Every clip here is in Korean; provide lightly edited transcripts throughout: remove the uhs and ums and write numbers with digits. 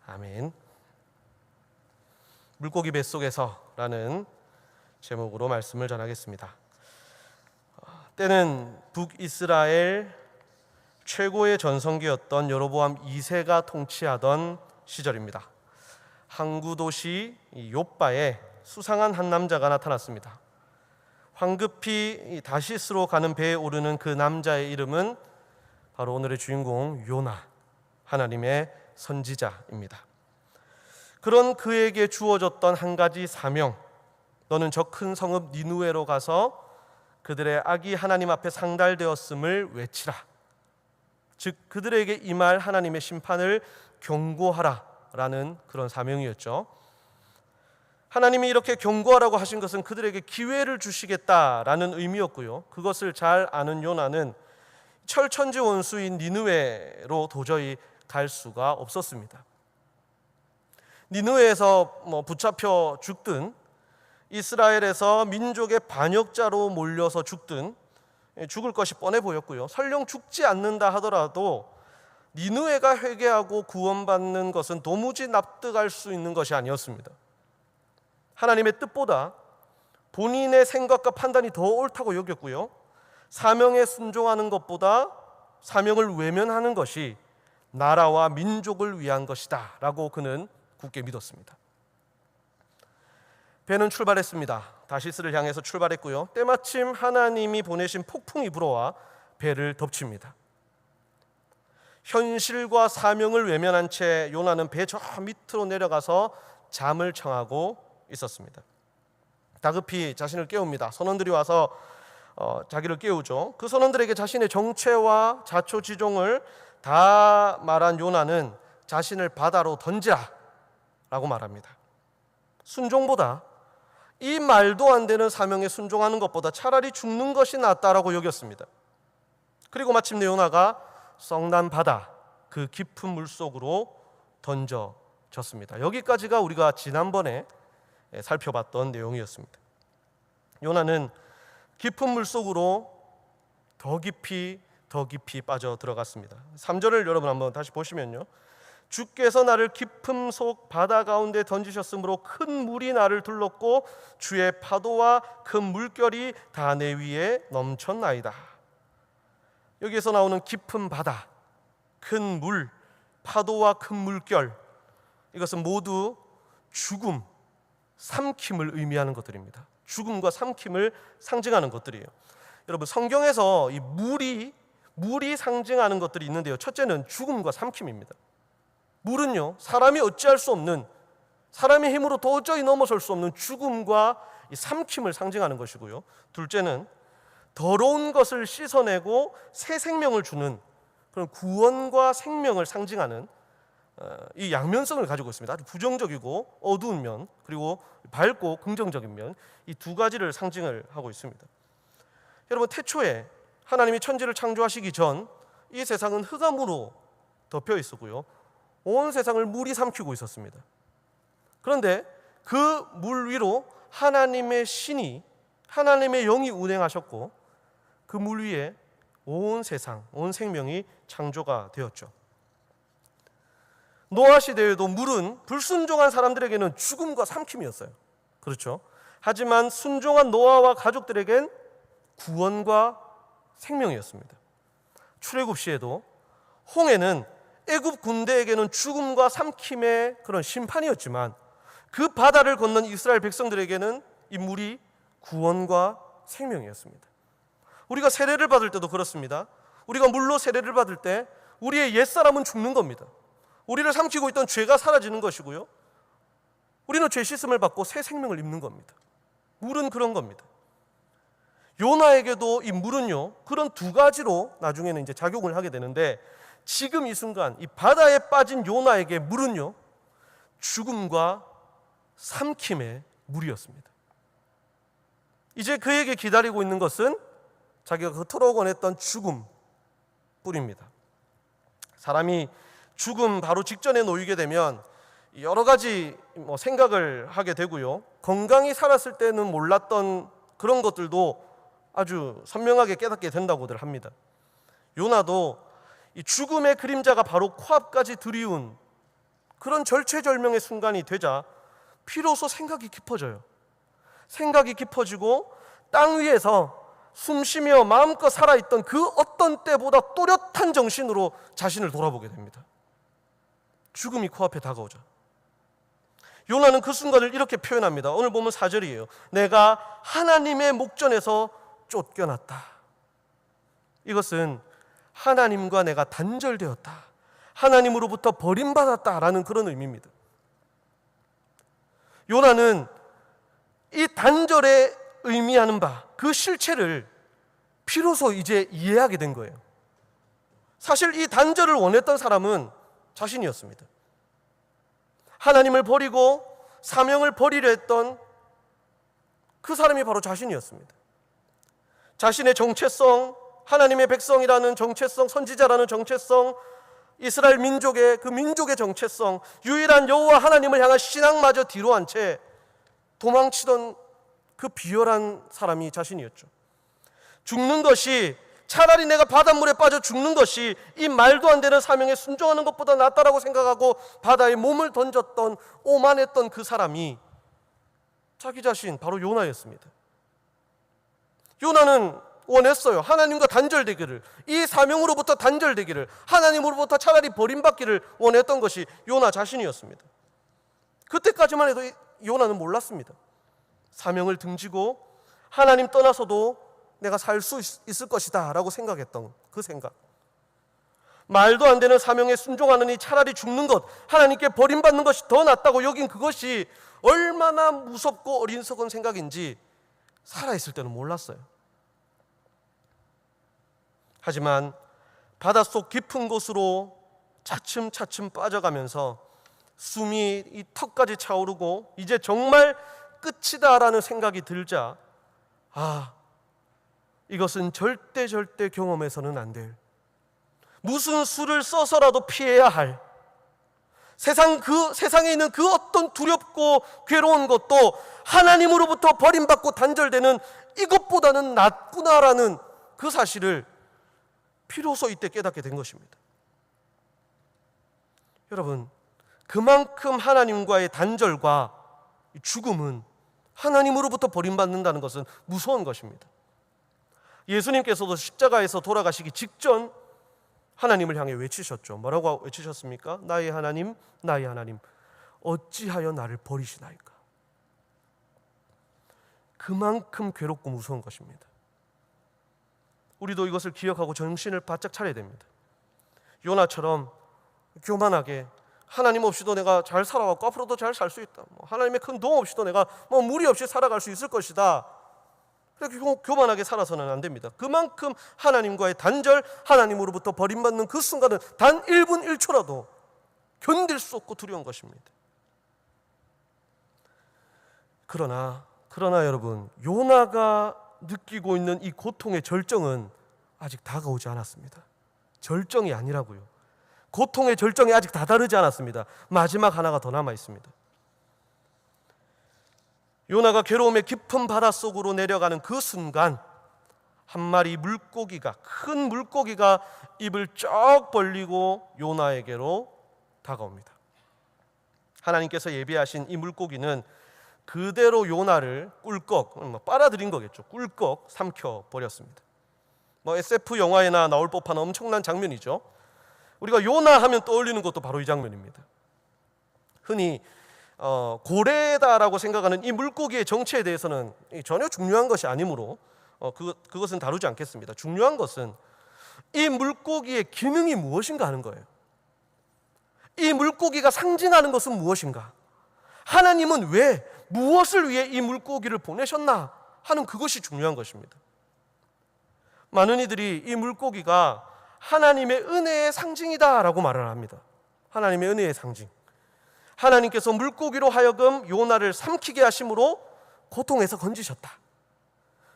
아멘. 물고기 뱃속에서라는 제목으로 말씀을 전하겠습니다. 때는 북이스라엘 최고의 전성기였던 여로보암 2세가 통치하던 시절입니다. 항구 도시 욥바에 수상한 한 남자가 나타났습니다. 황급히 다시스로 가는 배에 오르는 그 남자의 이름은 바로 오늘의 주인공 요나, 하나님의 선지자입니다. 그런 그에게 주어졌던 한 가지 사명, 너는 저 큰 성읍 니느웨로 가서 그들의 악이 하나님 앞에 상달되었음을 외치라. 즉 그들에게 임할 하나님의 심판을 경고하라 라는 그런 사명이었죠. 하나님이 이렇게 경고하라고 하신 것은 그들에게 기회를 주시겠다라는 의미였고요. 그것을 잘 아는 요나는 철천지 원수인 니느웨로 도저히 갈 수가 없었습니다. 니느웨에서 붙잡혀 죽든 이스라엘에서 민족의 반역자로 몰려서 죽든 죽을 것이 뻔해 보였고요. 설령 죽지 않는다 하더라도 니느웨가 회개하고 구원받는 것은 도무지 납득할 수 있는 것이 아니었습니다. 하나님의 뜻보다 본인의 생각과 판단이 더 옳다고 여겼고요. 사명에 순종하는 것보다 사명을 외면하는 것이 나라와 민족을 위한 것이다 라고 그는 굳게 믿었습니다. 배는 출발했습니다. 다시스를 향해서 출발했고요. 때마침 하나님이 보내신 폭풍이 불어와 배를 덮칩니다. 현실과 사명을 외면한 채 요나는 배 저 밑으로 내려가서 잠을 청하고 있었습니다. 다급히 자신을 깨웁니다. 선원들이 와서 자기를 깨우죠. 그 선원들에게 자신의 정체와 자초지종을 다 말한 요나는 자신을 바다로 던지라 라고 말합니다. 순종보다, 이 말도 안 되는 사명에 순종하는 것보다 차라리 죽는 것이 낫다라고 여겼습니다. 그리고 마침내 요나가 썩난 바다, 그 깊은 물속으로 던져졌습니다. 여기까지가 우리가 지난번에 살펴봤던 내용이었습니다. 요나는 깊은 물속으로 더 깊이 빠져 들어갔습니다. 3절을 여러분 한번 다시 보시면요, 주께서 나를 깊음 속 바다 가운데 던지셨으므로 큰 물이 나를 둘렀고 주의 파도와 큰 물결이 다 내 위에 넘쳤나이다. 여기에서 나오는 깊은 바다, 큰 물, 파도와 큰 물결, 이것은 모두 죽음, 삼킴을 의미하는 것들입니다. 죽음과 삼킴을 상징하는 것들이에요. 여러분, 성경에서 이 물이 상징하는 것들이 있는데요, 첫째는 죽음과 삼킴입니다. 물은요, 사람이 어찌할 수 없는, 사람의 힘으로 도저히 넘어설 수 없는 죽음과 이 삼킴을 상징하는 것이고요. 둘째는 더러운 것을 씻어내고 새 생명을 주는 그런 구원과 생명을 상징하는 이 양면성을 가지고 있습니다. 아주 부정적이고 어두운 면, 그리고 밝고 긍정적인 면, 이 두 가지를 상징을 하고 있습니다. 여러분, 태초에 하나님이 천지를 창조하시기 전 이 세상은 흑암으로 덮여 있었고요, 온 세상을 물이 삼키고 있었습니다. 그런데 그 물 위로 하나님의 신이, 하나님의 영이 운행하셨고 그 물 위에 온 세상, 온 생명이 창조가 되었죠. 노아 시대에도 물은 불순종한 사람들에게는 죽음과 삼킴이었어요. 그렇죠? 하지만 순종한 노아와 가족들에겐 구원과 생명이었습니다. 출애굽 시에도 홍해는 애굽 군대에게는 죽음과 삼킴의 그런 심판이었지만 그 바다를 건넌 이스라엘 백성들에게는 이 물이 구원과 생명이었습니다. 우리가 세례를 받을 때도 그렇습니다. 우리가 물로 세례를 받을 때 우리의 옛사람은 죽는 겁니다. 우리를 삼키고 있던 죄가 사라지는 것이고요, 우리는 죄 씻음을 받고 새 생명을 입는 겁니다. 물은 그런 겁니다. 요나에게도 이 물은요, 그런 두 가지로 나중에는 이제 작용을 하게 되는데, 지금 이 순간 이 바다에 빠진 요나에게 물은요, 죽음과 삼킴의 물이었습니다. 이제 그에게 기다리고 있는 것은 자기가 그토록 원했던 죽음 뿐입니다. 사람이 죽음 바로 직전에 놓이게 되면 여러 가지 생각을 하게 되고요, 건강히 살았을 때는 몰랐던 그런 것들도 아주 선명하게 깨닫게 된다고들 합니다. 요나도 이 죽음의 그림자가 바로 코앞까지 들이운 그런 절체절명의 순간이 되자 비로소 생각이 깊어져요. 생각이 깊어지고 땅 위에서 숨쉬며 마음껏 살아있던 그 어떤 때보다 또렷한 정신으로 자신을 돌아보게 됩니다. 죽음이 코앞에 다가오자 요나는 그 순간을 이렇게 표현합니다. 오늘 보면 4절이에요. 내가 하나님의 목전에서 쫓겨났다. 이것은 하나님과 내가 단절되었다, 하나님으로부터 버림받았다라는 그런 의미입니다. 요나는 이 단절에 의미하는 바, 그 실체를 비로소 이제 이해하게 된 거예요. 사실 이 단절을 원했던 사람은 자신이었습니다. 하나님을 버리고 사명을 버리려 했던 그 사람이 바로 자신이었습니다. 자신의 정체성, 하나님의 백성이라는 정체성, 선지자라는 정체성, 이스라엘 민족의 그 민족의 정체성, 유일한 여호와 하나님을 향한 신앙마저 뒤로 한 채 도망치던 그 비열한 사람이 자신이었죠. 죽는 것이, 차라리 내가 바닷물에 빠져 죽는 것이 이 말도 안 되는 사명에 순종하는 것보다 낫다라고 생각하고 바다에 몸을 던졌던, 오만했던 그 사람이 자기 자신, 바로 요나였습니다. 요나는 원했어요. 하나님과 단절되기를, 이 사명으로부터 단절되기를, 하나님으로부터 차라리 버림받기를 원했던 것이 요나 자신이었습니다. 그때까지만 해도 요나는 몰랐습니다. 사명을 등지고 하나님 떠나서도 내가 살 수 있을 것이다 라고 생각했던 그 생각, 말도 안 되는 사명에 순종하느니 차라리 죽는 것, 하나님께 버림받는 것이 더 낫다고 여긴 그것이 얼마나 무섭고 어리석은 생각인지 살아있을 때는 몰랐어요. 하지만 바닷속 깊은 곳으로 차츰차츰 빠져가면서 숨이 이 턱까지 차오르고 이제 정말 끝이다라는 생각이 들자, 이것은 절대 경험해서는 안 될, 무슨 수를 써서라도 피해야 할, 세상에 있는 그 어떤 두렵고 괴로운 것도 하나님으로부터 버림받고 단절되는 이것보다는 낫구나라는 그 사실을 비로소 이때 깨닫게 된 것입니다. 여러분, 그만큼 하나님과의 단절과 죽음은, 하나님으로부터 버림받는다는 것은 무서운 것입니다. 예수님께서도 십자가에서 돌아가시기 직전 하나님을 향해 외치셨죠. 뭐라고 외치셨습니까? 나의 하나님, 나의 하나님, 어찌하여 나를 버리시나이까. 그만큼 괴롭고 무서운 것입니다. 우리도 이것을 기억하고 정신을 바짝 차려야 됩니다. 요나처럼 교만하게 하나님 없이도 내가 잘 살아왔고 앞으로도 잘 살 수 있다, 하나님의 큰 도움 없이도 내가 무리 없이 살아갈 수 있을 것이다, 그렇게 교만하게 살아서는 안 됩니다. 그만큼 하나님과의 단절, 하나님으로부터 버림받는 그 순간은 단 1분 1초라도 견딜 수 없고 두려운 것입니다. 그러나 여러분, 요나가 느끼고 있는 이 고통의 절정은 아직 다가오지 않았습니다. 절정이 아니라고요. 고통의 절정이 아직 다다르지 않았습니다. 마지막 하나가 더 남아 있습니다. 요나가 괴로움의 깊은 바닷속으로 내려가는 그 순간, 한 마리 물고기가, 큰 물고기가 입을 쩍 벌리고 요나에게로 다가옵니다. 하나님께서 예비하신 이 물고기는 그대로 요나를 꿀꺽, 빨아들인 거겠죠. 꿀꺽 삼켜버렸습니다. SF 영화에나 나올 법한 엄청난 장면이죠. 우리가 요나 하면 떠올리는 것도 바로 이 장면입니다. 흔히 고래다라고 생각하는 이 물고기의 정체에 대해서는 전혀 중요한 것이 아니므로 그것은 다루지 않겠습니다. 중요한 것은 이 물고기의 기능이 무엇인가 하는 거예요. 이 물고기가 상징하는 것은 무엇인가, 하나님은 왜, 무엇을 위해 이 물고기를 보내셨나 하는 그것이 중요한 것입니다. 많은 이들이 이 물고기가 하나님의 은혜의 상징이다라고 말을 합니다. 하나님의 은혜의 상징, 하나님께서 물고기로 하여금 요나를 삼키게 하심으로 고통에서 건지셨다,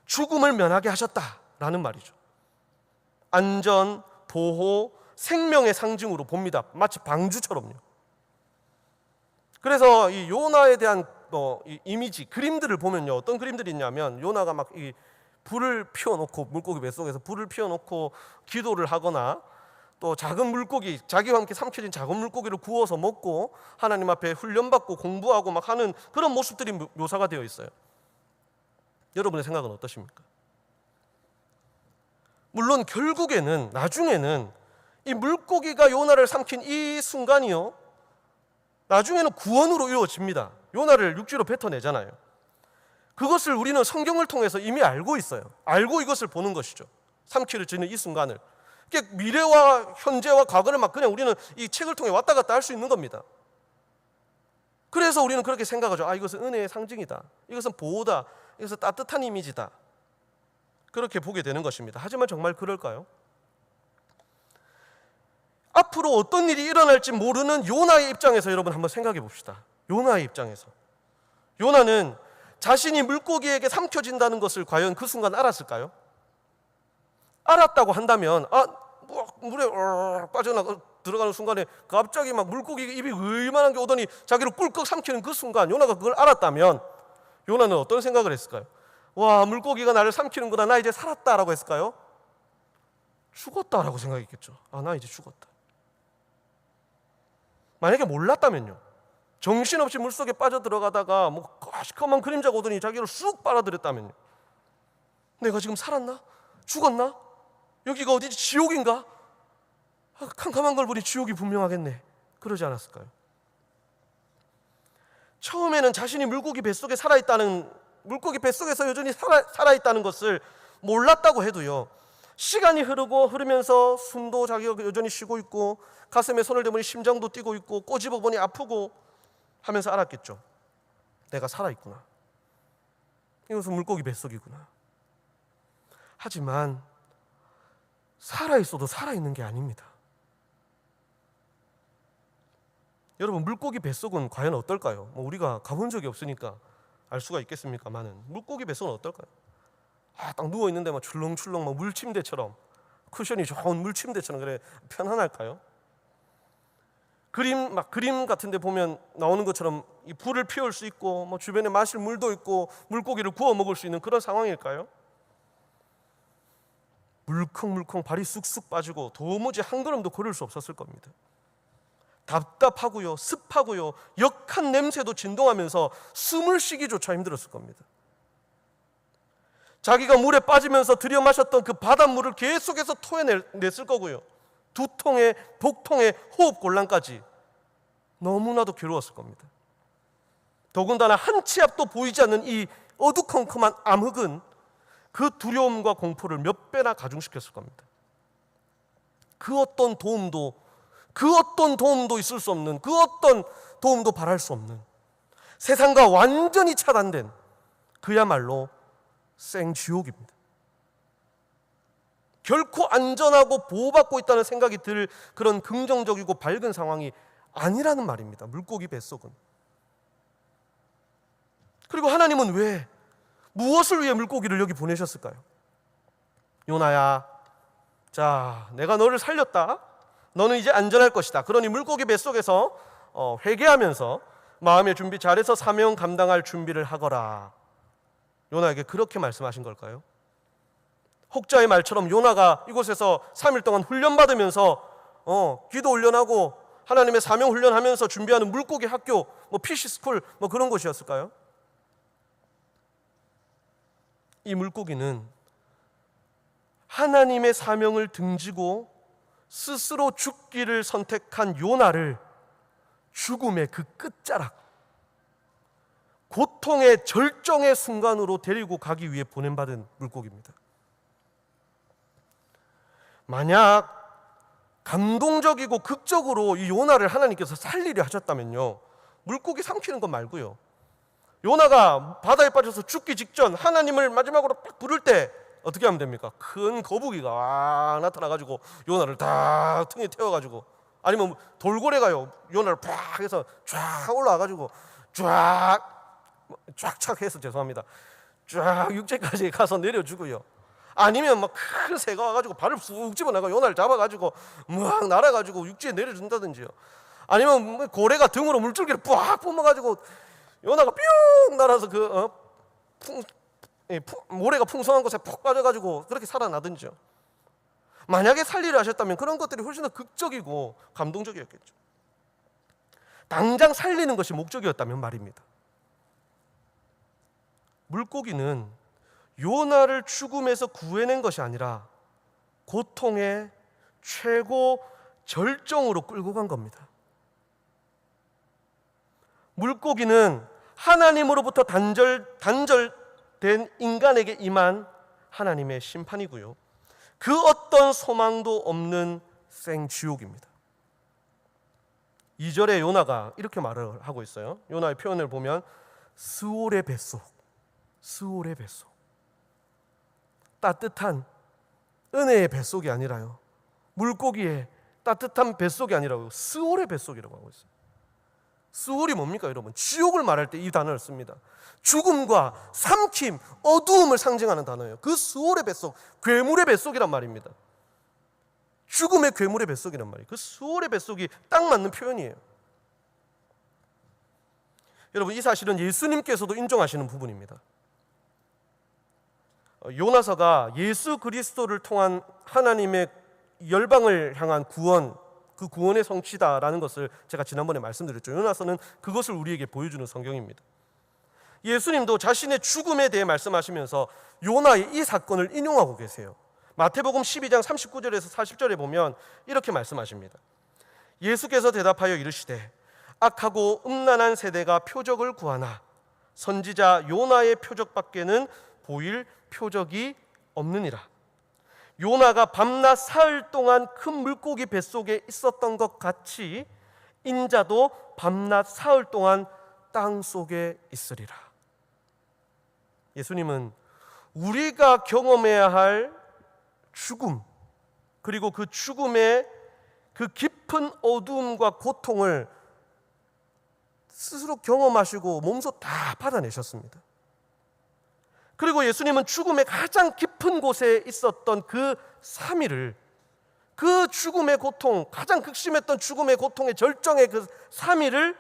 죽음을 면하게 하셨다라는 말이죠. 안전, 보호, 생명의 상징으로 봅니다. 마치 방주처럼요. 그래서 이 요나에 대한 이 이미지, 그림들을 보면요, 어떤 그림들이 있냐면, 요나가 막 이 불을 피워놓고, 물고기 뱃속에서 불을 피워놓고 기도를 하거나, 또 작은 물고기, 자기와 함께 삼켜진 작은 물고기를 구워서 먹고 하나님 앞에 훈련받고 공부하고 막 하는 그런 모습들이 묘사가 되어 있어요. 여러분의 생각은 어떠십니까? 물론 결국에는 나중에는 이 물고기가 요나를 삼킨 이 순간이요, 나중에는 구원으로 이루어집니다. 요나를 육지로 뱉어내잖아요. 그것을 우리는 성경을 통해서 이미 알고 있어요. 알고 이것을 보는 것이죠. 삼키를 지는 이 순간을. 미래와 현재와 과거를 막 그냥 우리는 이 책을 통해 왔다 갔다 할 수 있는 겁니다. 그래서 우리는 그렇게 생각하죠. 아, 이것은 은혜의 상징이다. 이것은 보호다. 이것은 따뜻한 이미지다. 그렇게 보게 되는 것입니다. 하지만 정말 그럴까요? 앞으로 어떤 일이 일어날지 모르는 요나의 입장에서 여러분 한번 생각해 봅시다. 요나의 입장에서. 요나는 자신이 물고기에게 삼켜진다는 것을 과연 그 순간 알았을까요? 알았다고 한다면 물에 빠져나가 들어가는 순간에 갑자기 막 물고기 입이 얼마나 게 오더니 자기를 꿀꺽 삼키는 그 순간 요나가 그걸 알았다면 요나는 어떤 생각을 했을까요? 와, 물고기가 나를 삼키는구나, 나 이제 살았다라고 했을까요? 죽었다라고 생각했겠죠. 아, 나 이제 죽었다. 만약에 몰랐다면요, 정신없이 물속에 빠져들어가다가 뭐 시커먼 그림자가 오더니 자기를 쑥 빨아들였다면요, 내가 지금 살았나? 죽었나? 여기가 어디지? 지옥인가? 캄캄한 걸 보니 지옥이 분명하겠네. 그러지 않았을까요? 처음에는 자신이 물고기 뱃속에서 여전히 살아있다는 것을 몰랐다고 해도요, 시간이 흐르면서 숨도 자기가 여전히 쉬고 있고 가슴에 손을 대보니 심장도 뛰고 있고 꼬집어 보니 아프고 하면서 알았겠죠. 내가 살아있구나. 이것은 물고기 뱃속이구나. 하지만 살아있어도 살아있는 게 아닙니다. 여러분, 물고기 뱃속은 과연 어떨까요? 우리가 가본 적이 없으니까 알 수가 있겠습니까만은 물고기 뱃속은 어떨까요? 딱 누워있는데 막 출렁출렁 막 물침대처럼, 쿠션이 좋은 물침대처럼 그래 편안할까요? 그림 같은 데 보면 나오는 것처럼 이 불을 피울 수 있고 뭐 주변에 마실 물도 있고 물고기를 구워 먹을 수 있는 그런 상황일까요? 물컹물컹 발이 쑥쑥 빠지고 도무지 한 걸음도 걸을 수 없었을 겁니다. 답답하고요, 습하고요, 역한 냄새도 진동하면서 숨을 쉬기조차 힘들었을 겁니다. 자기가 물에 빠지면서 들여 마셨던 그 바닷물을 계속해서 토해냈을 거고요, 두통에 복통에 호흡곤란까지 너무나도 괴로웠을 겁니다. 더군다나 한 치 앞도 보이지 않는 이 어두컴컴한 암흑은 그 두려움과 공포를 몇 배나 가중시켰을 겁니다. 그 어떤 도움도 있을 수 없는, 그 어떤 도움도 바랄 수 없는, 세상과 완전히 차단된 그야말로 생지옥입니다. 결코 안전하고 보호받고 있다는 생각이 들 그런 긍정적이고 밝은 상황이 아니라는 말입니다. 물고기 뱃속은. 그리고 하나님은 왜, 무엇을 위해 물고기를 여기 보내셨을까요? 요나야, 자, 내가 너를 살렸다. 너는 이제 안전할 것이다. 그러니 물고기 뱃속에서 회개하면서 마음의 준비 잘해서 사명 감당할 준비를 하거라. 요나에게 그렇게 말씀하신 걸까요? 혹자의 말처럼 요나가 이곳에서 3일 동안 훈련받으면서 기도 훈련하고 하나님의 사명 훈련하면서 준비하는 물고기 학교, 피시스쿨 그런 곳이었을까요? 이 물고기는 하나님의 사명을 등지고 스스로 죽기를 선택한 요나를 죽음의 그 끝자락, 고통의 절정의 순간으로 데리고 가기 위해 보냄받은 물고기입니다. 만약 감동적이고 극적으로 이 요나를 하나님께서 살리려 하셨다면요, 물고기 삼키는 것 말고요, 요나가 바다에 빠져서 죽기 직전 하나님을 마지막으로 딱 부를 때 어떻게 하면 됩니까? 큰 거북이가 나타나가지고 요나를 다 등에 태워가지고, 아니면 돌고래가요 요나를 팍 해서 쫙 올라와가지고 쫙 해서 죄송합니다, 쫙 육지까지 가서 내려주고요, 아니면 막 큰 새가 와가지고 발을 쑥 집어나가 요나를 잡아가지고 막 날아가지고 육지에 내려준다든지요, 아니면 고래가 등으로 물줄기를 빡 뿜어가지고 요나가 뿅 날아서 모래가 풍성한 곳에 푹 빠져가지고 그렇게 살아나든지요. 만약에 살리려 하셨다면 그런 것들이 훨씬 더 극적이고 감동적이었겠죠. 당장 살리는 것이 목적이었다면 말입니다. 물고기는 요나를 죽음에서 구해낸 것이 아니라 고통의 최고 절정으로 끌고 간 겁니다. 물고기는 하나님으로부터 단절된 인간에게 임한 하나님의 심판이고요, 그 어떤 소망도 없는 생지옥입니다. 2절에 요나가 이렇게 말을 하고 있어요. 요나의 표현을 보면 스올의 뱃속, 스올의 뱃속, 따뜻한 은혜의 뱃속이 아니라요, 물고기의 따뜻한 뱃속이 아니라요, 스올의 뱃속이라고 하고 있어요. 스올이 뭡니까 여러분? 지옥을 말할 때 이 단어를 씁니다. 죽음과 삼킴, 어두움을 상징하는 단어예요. 그 스올의 뱃속, 괴물의 뱃속이란 말입니다. 죽음의 괴물의 뱃속이란 말이에요. 그 스올의 뱃속이 딱 맞는 표현이에요. 여러분, 이 사실은 예수님께서도 인정하시는 부분입니다. 요나서가 예수 그리스도를 통한 하나님의 열방을 향한 구원, 그 구원의 성취다라는 것을 제가 지난번에 말씀드렸죠. 요나서는 그것을 우리에게 보여주는 성경입니다. 예수님도 자신의 죽음에 대해 말씀하시면서 요나의 이 사건을 인용하고 계세요. 마태복음 12장 39절에서 40절에 보면 이렇게 말씀하십니다. 예수께서 대답하여 이르시되 악하고 음란한 세대가 표적을 구하나 선지자 요나의 표적밖에는 보일 표적이 없느니라. 요나가 밤낮 사흘 동안 큰 물고기 뱃속에 있었던 것 같이 인자도 밤낮 사흘 동안 땅 속에 있으리라. 예수님은 우리가 경험해야 할 죽음, 그리고 그 죽음의 그 깊은 어두움과 고통을 스스로 경험하시고 몸소 다 받아내셨습니다. 그리고 예수님은 죽음의 가장 깊은 곳에 있었던 그 3일을, 그 죽음의 고통, 가장 극심했던 죽음의 고통의 절정의 그 3일을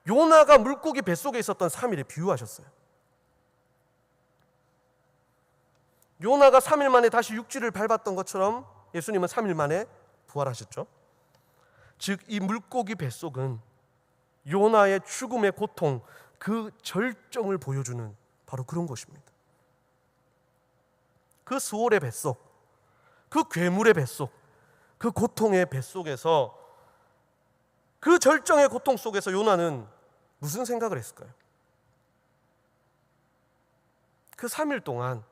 요나가 물고기 뱃속에 있었던 3일에 비유하셨어요. 요나가 3일 만에 다시 육지를 밟았던 것처럼 예수님은 3일 만에 부활하셨죠. 즉 이 물고기 뱃속은 요나의 죽음의 고통, 그 절정을 보여주는 바로 그런 것입니다. 그 스올의 뱃속, 그 괴물의 뱃속, 그 고통의 뱃속에서, 그 절정의 고통 속에서 요나는 무슨 생각을 했을까요? 그 3일 동안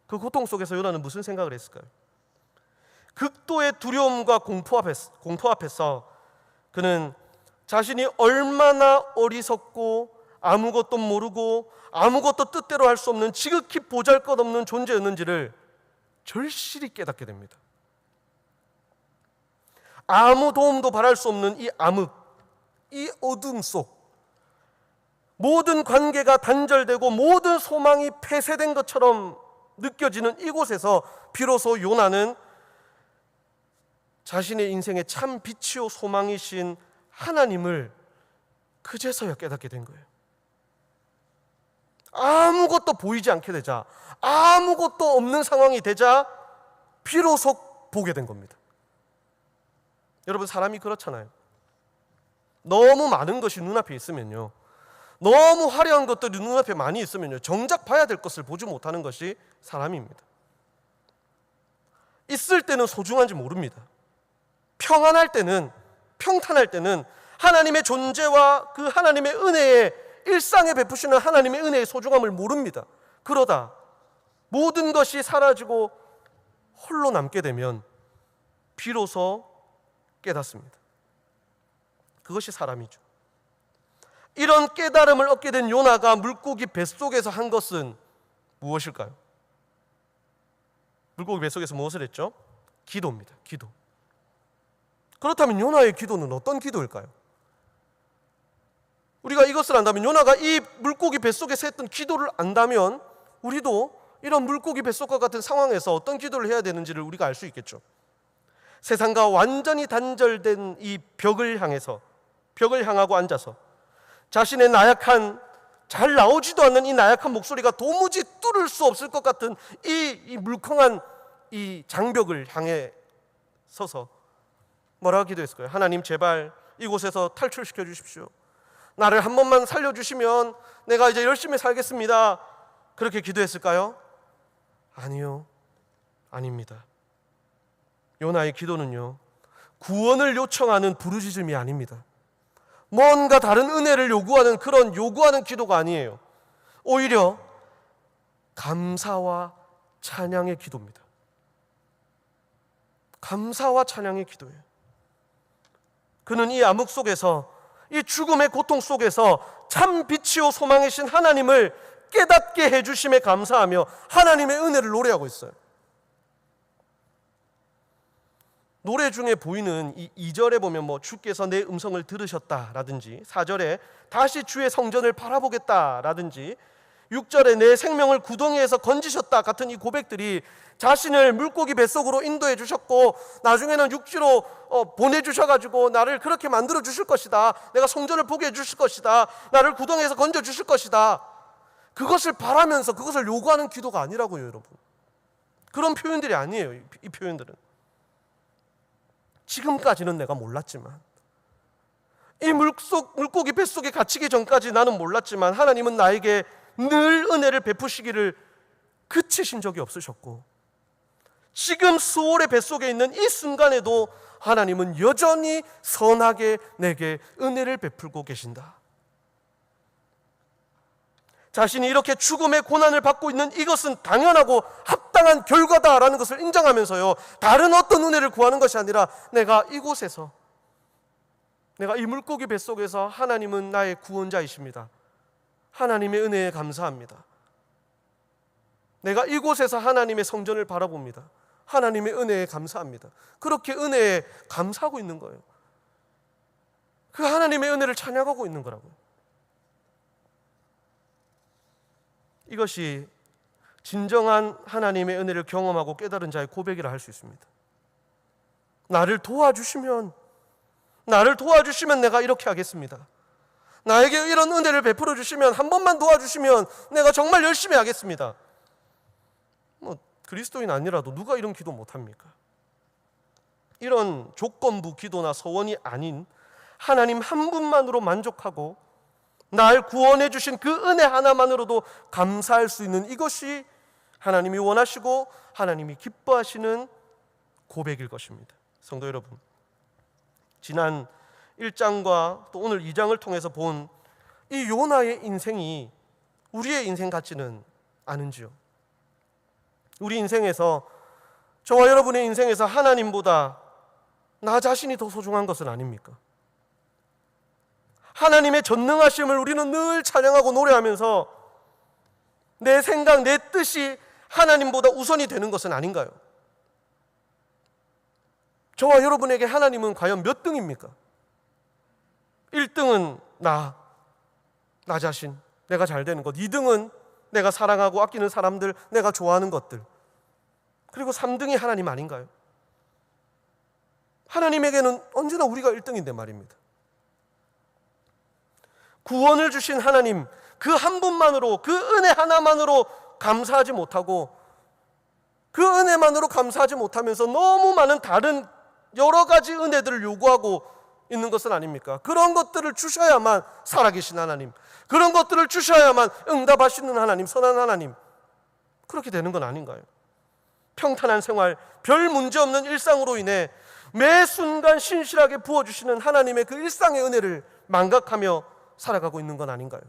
그 고통 속에서 요나는 무슨 생각을 했을까요? 극도의 두려움과 공포 앞에서 그는 자신이 얼마나 어리석고 아무것도 모르고 아무것도 뜻대로 할 수 없는 지극히 보잘것없는 존재였는지를 절실히 깨닫게 됩니다. 아무 도움도 바랄 수 없는 이 암흑, 이 어둠 속, 모든 관계가 단절되고 모든 소망이 폐쇄된 것처럼 느껴지는 이곳에서 비로소 요나는 자신의 인생의 참 빛이요 소망이신 하나님을 그제서야 깨닫게 된 거예요. 아무것도 보이지 않게 되자, 아무것도 없는 상황이 되자 비로소 보게 된 겁니다. 여러분, 사람이 그렇잖아요. 너무 많은 것이 눈앞에 있으면요, 너무 화려한 것들이 눈앞에 많이 있으면요, 정작 봐야 될 것을 보지 못하는 것이 사람입니다. 있을 때는 소중한지 모릅니다. 평안할 때는, 평탄할 때는 하나님의 존재와 그 하나님의 은혜에, 일상에 베푸시는 하나님의 은혜의 소중함을 모릅니다. 그러다 모든 것이 사라지고 홀로 남게 되면 비로소 깨닫습니다. 그것이 사람이죠. 이런 깨달음을 얻게 된 요나가 물고기 뱃속에서 한 것은 무엇일까요? 물고기 뱃속에서 무엇을 했죠? 기도입니다. 기도. 그렇다면 요나의 기도는 어떤 기도일까요? 우리가 이것을 안다면, 요나가 이 물고기 뱃속에서 했던 기도를 안다면 우리도 이런 물고기 뱃속과 같은 상황에서 어떤 기도를 해야 되는지를 우리가 알 수 있겠죠. 세상과 완전히 단절된 이 벽을 향하고 앉아서 자신의 나약한, 잘 나오지도 않는 이 나약한 목소리가 도무지 뚫을 수 없을 것 같은 이 물컹한 이 장벽을 향해 서서 뭐라고 기도했을까요? 하나님 제발 이곳에서 탈출시켜 주십시오. 나를 한 번만 살려주시면 내가 이제 열심히 살겠습니다. 그렇게 기도했을까요? 아니요. 아닙니다. 요나의 기도는요, 구원을 요청하는 부르짖음이 아닙니다. 뭔가 다른 은혜를 요구하는 그런 요구하는 기도가 아니에요. 오히려 감사와 찬양의 기도입니다. 감사와 찬양의 기도예요. 그는 이 암흑 속에서, 이 죽음의 고통 속에서 참 빛이요 소망이신 하나님을 깨닫게 해주심에 감사하며 하나님의 은혜를 노래하고 있어요. 노래 중에 보이는 이 2절에 보면 주께서 내 음성을 들으셨다라든지, 4절에 다시 주의 성전을 바라보겠다라든지, 6절에 내 생명을 구덩이에서 건지셨다 같은 이 고백들이 자신을 물고기 뱃속으로 인도해 주셨고 나중에는 육지로 보내주셔가지고 나를 그렇게 만들어 주실 것이다, 내가 성전을 보게 해주실 것이다, 나를 구덩이에서 건져 주실 것이다, 그것을 바라면서 그것을 요구하는 기도가 아니라고요, 여러분. 그런 표현들이 아니에요. 이 표현들은 지금까지는 내가 몰랐지만, 이 물고기 뱃속에 갇히기 전까지 나는 몰랐지만 하나님은 나에게 늘 은혜를 베푸시기를 그치신 적이 없으셨고, 지금 수월의 뱃속에 있는 이 순간에도 하나님은 여전히 선하게 내게 은혜를 베풀고 계신다. 자신이 이렇게 죽음의 고난을 받고 있는 이것은 당연하고 합당한 결과다라는 것을 인정하면서요, 다른 어떤 은혜를 구하는 것이 아니라 내가 이곳에서, 내가 이 물고기 뱃속에서 하나님은 나의 구원자이십니다, 하나님의 은혜에 감사합니다, 내가 이곳에서 하나님의 성전을 바라봅니다, 하나님의 은혜에 감사합니다, 그렇게 은혜에 감사하고 있는 거예요. 그 하나님의 은혜를 찬양하고 있는 거라고요. 이것이 진정한 하나님의 은혜를 경험하고 깨달은 자의 고백이라 할 수 있습니다. 나를 도와주시면 내가 이렇게 하겠습니다. 나에게 이런 은혜를 베풀어 주시면, 한 번만 도와주시면 내가 정말 열심히 하겠습니다. 그리스도인 아니라도 누가 이런 기도 못합니까? 이런 조건부 기도나 소원이 아닌 하나님 한 분만으로 만족하고 날 구원해 주신 그 은혜 하나만으로도 감사할 수 있는, 이것이 하나님이 원하시고 하나님이 기뻐하시는 고백일 것입니다. 성도 여러분, 지난 1장과 또 오늘 2장을 통해서 본 이 요나의 인생이 우리의 인생 같지는 않은지요? 우리 인생에서, 저와 여러분의 인생에서 하나님보다 나 자신이 더 소중한 것은 아닙니까? 하나님의 전능하심을 우리는 늘 찬양하고 노래하면서 내 생각, 내 뜻이 하나님보다 우선이 되는 것은 아닌가요? 저와 여러분에게 하나님은 과연 몇 등입니까? 1등은 나 자신, 내가 잘 되는 것. 2등은 내가 사랑하고 아끼는 사람들, 내가 좋아하는 것들. 그리고 3등이 하나님 아닌가요? 하나님에게는 언제나 우리가 1등인데 말입니다. 구원을 주신 하나님, 그 한 분만으로, 그 은혜 하나만으로 감사하지 못하고, 그 은혜만으로 감사하지 못하면서 너무 많은 다른 여러 가지 은혜들을 요구하고 있는 것은 아닙니까? 그런 것들을 주셔야만 살아계신 하나님, 그런 것들을 주셔야만 응답하시는 하나님, 선한 하나님, 그렇게 되는 건 아닌가요? 평탄한 생활, 별 문제 없는 일상으로 인해 매 순간 신실하게 부어주시는 하나님의 그 일상의 은혜를 망각하며 살아가고 있는 건 아닌가요?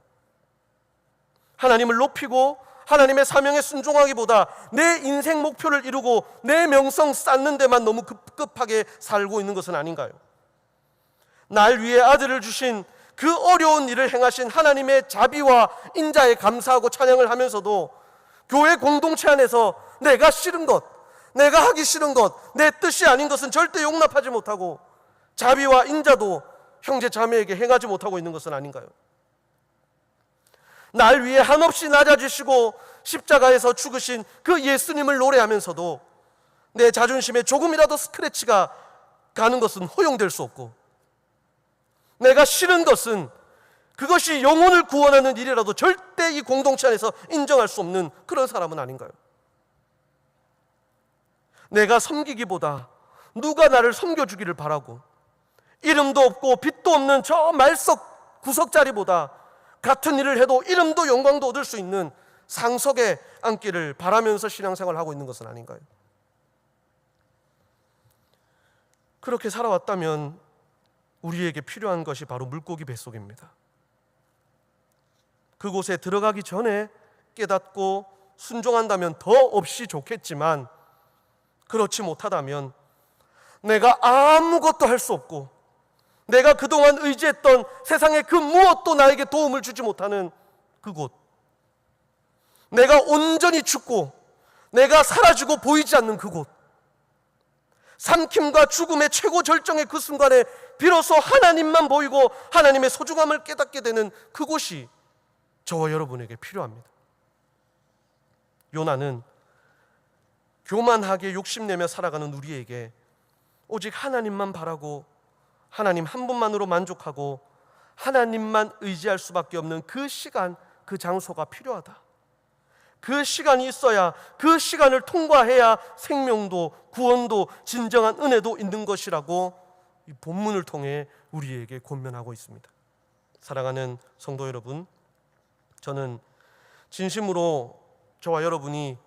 하나님을 높이고 하나님의 사명에 순종하기보다 내 인생 목표를 이루고 내 명성 쌓는 데만 너무 급급하게 살고 있는 것은 아닌가요? 날 위해 아들을 주신 그 어려운 일을 행하신 하나님의 자비와 인자에 감사하고 찬양을 하면서도 교회 공동체 안에서 내가 싫은 것, 내가 하기 싫은 것, 내 뜻이 아닌 것은 절대 용납하지 못하고 자비와 인자도 형제 자매에게 행하지 못하고 있는 것은 아닌가요? 날 위해 한없이 낮아지시고 십자가에서 죽으신 그 예수님을 노래하면서도 내 자존심에 조금이라도 스크래치가 가는 것은 허용될 수 없고, 내가 싫은 것은 그것이 영혼을 구원하는 일이라도 절대 이 공동체 안에서 인정할 수 없는 그런 사람은 아닌가요? 내가 섬기기보다 누가 나를 섬겨주기를 바라고, 이름도 없고 빛도 없는 저 말석 구석자리보다 같은 일을 해도 이름도 영광도 얻을 수 있는 상석에 앉기를 바라면서 신앙생활을 하고 있는 것은 아닌가요? 그렇게 살아왔다면 우리에게 필요한 것이 바로 물고기 뱃속입니다. 그곳에 들어가기 전에 깨닫고 순종한다면 더 없이 좋겠지만, 그렇지 못하다면 내가 아무것도 할 수 없고 내가 그동안 의지했던 세상의 그 무엇도 나에게 도움을 주지 못하는 그곳, 내가 온전히 죽고 내가 사라지고 보이지 않는 그곳, 삼킴과 죽음의 최고 절정의 그 순간에 비로소 하나님만 보이고 하나님의 소중함을 깨닫게 되는 그곳이 저와 여러분에게 필요합니다. 요나는 교만하게 욕심내며 살아가는 우리에게 오직 하나님만 바라고 하나님 한 분만으로 만족하고 하나님만 의지할 수밖에 없는 그 시간, 그 장소가 필요하다. 그 시간이 있어야, 그 시간을 통과해야 생명도 구원도 진정한 은혜도 있는 것이라고 이 본문을 통해 우리에게 권면하고 있습니다. 사랑하는 성도 여러분, 저는 진심으로 저와 여러분이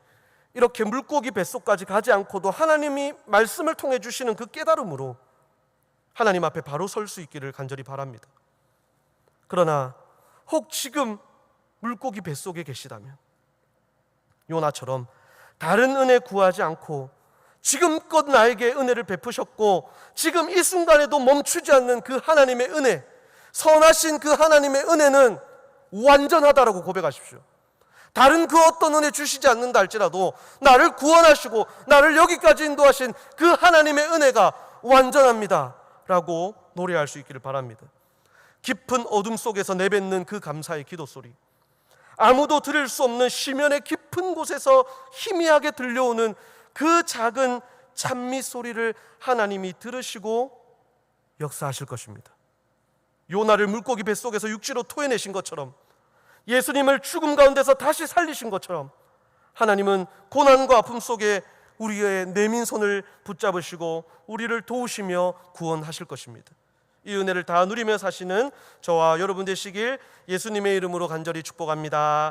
이렇게 물고기 뱃속까지 가지 않고도 하나님이 말씀을 통해 주시는 그 깨달음으로 하나님 앞에 바로 설 수 있기를 간절히 바랍니다. 그러나 혹 지금 물고기 뱃속에 계시다면 요나처럼 다른 은혜 구하지 않고 지금껏 나에게 은혜를 베푸셨고 지금 이 순간에도 멈추지 않는 그 하나님의 은혜, 선하신 그 하나님의 은혜는 완전하다라고 고백하십시오. 다른 그 어떤 은혜 주시지 않는다 할지라도 나를 구원하시고 나를 여기까지 인도하신 그 하나님의 은혜가 완전합니다 라고 노래할 수 있기를 바랍니다. 깊은 어둠 속에서 내뱉는 그 감사의 기도 소리, 아무도 들을 수 없는 시면의 깊은 곳에서 희미하게 들려오는 그 작은 찬미 소리를 하나님이 들으시고 역사하실 것입니다. 요나를 물고기 뱃속에서 육지로 토해내신 것처럼, 예수님을 죽음 가운데서 다시 살리신 것처럼 하나님은 고난과 아픔 속에 우리의 내민 손을 붙잡으시고 우리를 도우시며 구원하실 것입니다. 이 은혜를 다 누리며 사시는 저와 여러분 되시길 예수님의 이름으로 간절히 축복합니다.